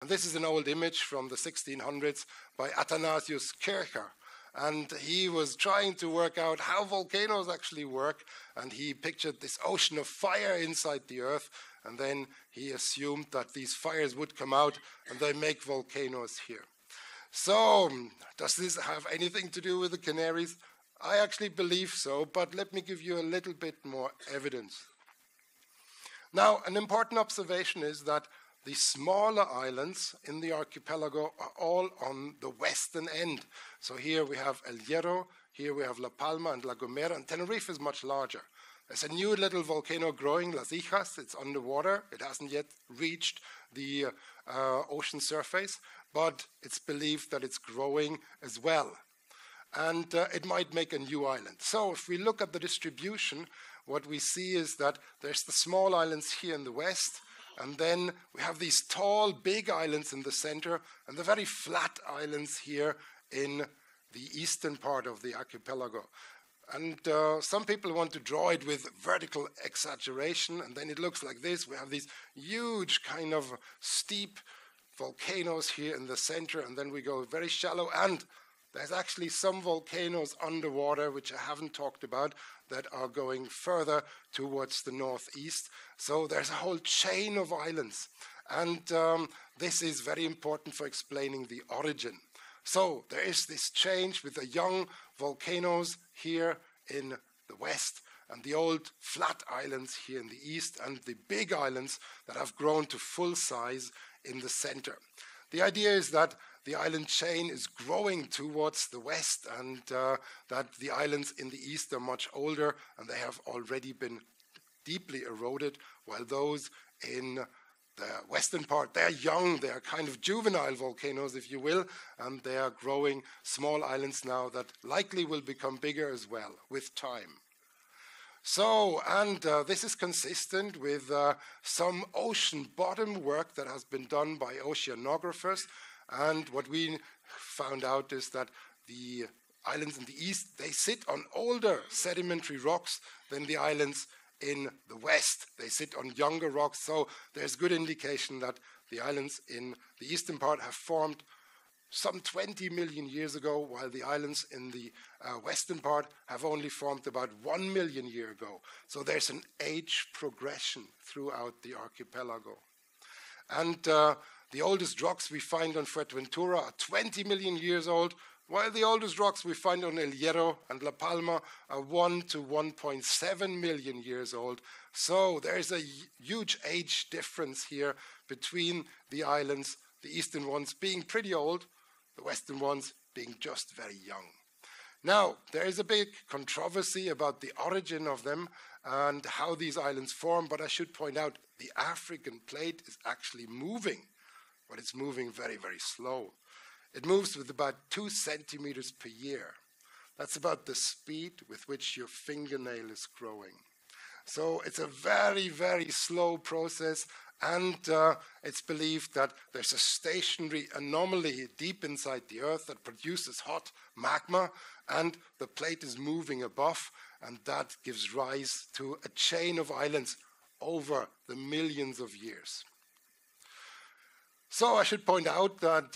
And this is an old image from the 1600s by Athanasius Kircher. And he was trying to work out how volcanoes actually work, and he pictured this ocean of fire inside the earth, and then he assumed that these fires would come out and they make volcanoes here. So, does this have anything to do with the Canaries? I actually believe so, but let me give you a little bit more evidence. Now, an important observation is that the smaller islands in the archipelago are all on the western end. So here we have El Hierro, here we have La Palma and La Gomera, and Tenerife is much larger. There's a new little volcano growing, Las Hijas. It's underwater. It hasn't yet reached the ocean surface, but it's believed that it's growing as well. And it might make a new island. So if we look at the distribution, what we see is that there's the small islands here in the west, and then we have these tall, big islands in the center, and the very flat islands here in the eastern part of the archipelago. And some people want to draw it with vertical exaggeration, and then it looks like this. We have these huge kind of steep volcanoes here in the center, and then we go very shallow, and there's actually some volcanoes underwater, which I haven't talked about, that are going further towards the northeast. So there's a whole chain of islands. And this is very important for explaining the origin. So there is this change with the young volcanoes here in the west, and the old flat islands here in the east, and the big islands that have grown to full size in the center. The idea is that the island chain is growing towards the west, and that the islands in the east are much older, and they have already been deeply eroded, while those in the western part, they're young, they're kind of juvenile volcanoes, if you will, and they are growing small islands now that likely will become bigger as well with time. So, and this is consistent with some ocean bottom work that has been done by oceanographers. And what we found out is that the islands in the east, they sit on older sedimentary rocks than the islands in the west. They sit on younger rocks. So there's good indication that the islands in the eastern part have formed some 20 million years ago, while the islands in the western part have only formed about 1 million years ago. So there's an age progression throughout the archipelago. And the oldest rocks we find on Fuerteventura are 20 million years old, while the oldest rocks we find on El Hierro and La Palma are 1 to 1.7 million years old. So there's a huge age difference here between the islands, the eastern ones being pretty old, the western ones being just very young. Now, there is a big controversy about the origin of them and how these islands form, but I should point out the African plate is actually moving, but it's moving very, very slow. It moves with about 2 centimeters per year. That's about the speed with which your fingernail is growing. So it's a very, very slow process, and it's believed that there's a stationary anomaly deep inside the earth that produces hot magma, and the plate is moving above, and that gives rise to a chain of islands over the millions of years. So I should point out that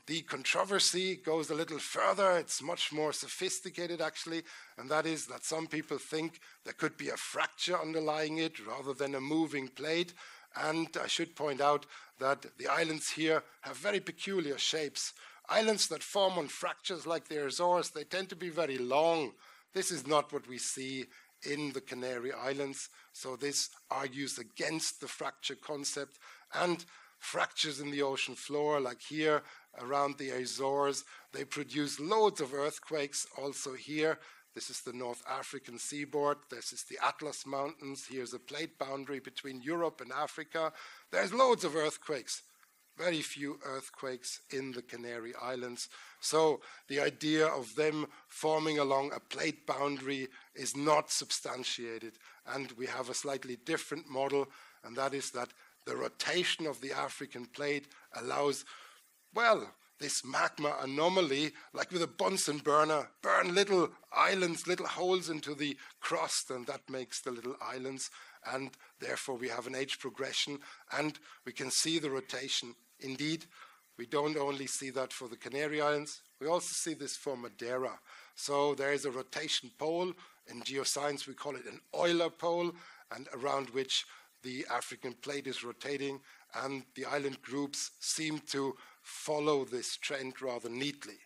the controversy goes a little further. It's much more sophisticated, actually, and that is that some people think there could be a fracture underlying it rather than a moving plate. And I should point out that the islands here have very peculiar shapes. Islands that form on fractures like the Azores, they tend to be very long. This is not what we see in the Canary Islands, so this argues against the fracture concept. And fractures in the ocean floor, like here around the Azores, they produce loads of earthquakes also here. This is the North African seaboard. This is the Atlas Mountains. Here's a plate boundary between Europe and Africa. There's loads of earthquakes. Very few earthquakes in the Canary Islands. So the idea of them forming along a plate boundary is not substantiated. And we have a slightly different model, and that is that the rotation of the African plate allows, well, this magma anomaly, like with a Bunsen burner, burn little islands, little holes into the crust, and that makes the little islands. and therefore we have an age progression, and we can see the rotation. Indeed, we don't only see that for the Canary Islands, we also see this for Madeira. So there is a rotation pole. In geoscience, we call it an Euler pole, and around which the African plate is rotating, and the island groups seem to follow this trend rather neatly.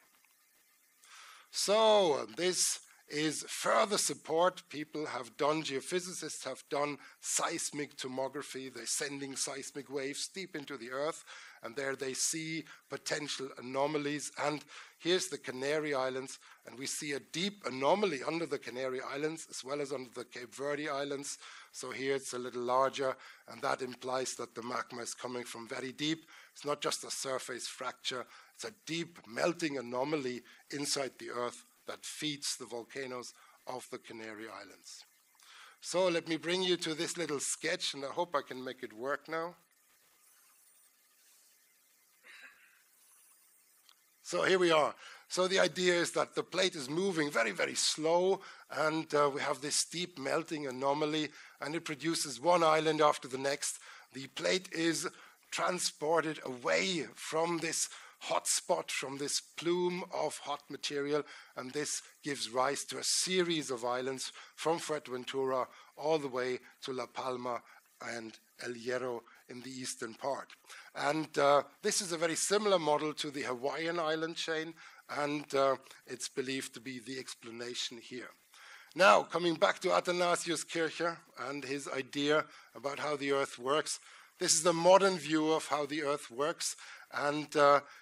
So this is further support. People have done, geophysicists have done seismic tomography. They're sending seismic waves deep into the earth, and there they see potential anomalies. And here's the Canary Islands, and we see a deep anomaly under the Canary Islands as well as under the Cape Verde Islands. So here it's a little larger, and that implies that the magma is coming from very deep. It's not just a surface fracture, it's a deep melting anomaly inside the earth that feeds the volcanoes of the Canary Islands. So let me bring you to this little sketch, and I hope I can make it work now. So here we are. So the idea is that the plate is moving very, very slow, and we have this steep melting anomaly, and it produces one island after the next. The plate is transported away from this hot spot, from this plume of hot material, and this gives rise to a series of islands from Fuerteventura all the way to La Palma and El Hierro in the eastern part. And this is a very similar model to the Hawaiian island chain, and it's believed to be the explanation here. Now, coming back to Athanasius Kircher and his idea about how the Earth works, this is the modern view of how the Earth works. And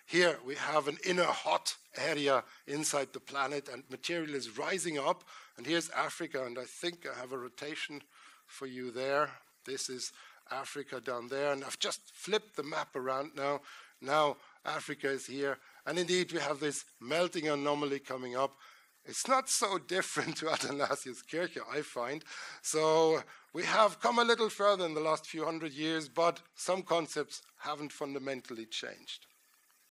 here we have an inner hot area inside the planet, and material is rising up. And here's Africa, and I think I have a rotation for you there. This is Africa down there, and I've just flipped the map around now. Now Africa is here, and indeed we have this melting anomaly coming up. It's not so different to Athanasius Kircher, I find. So we have come a little further in the last few hundred years, but some concepts haven't fundamentally changed.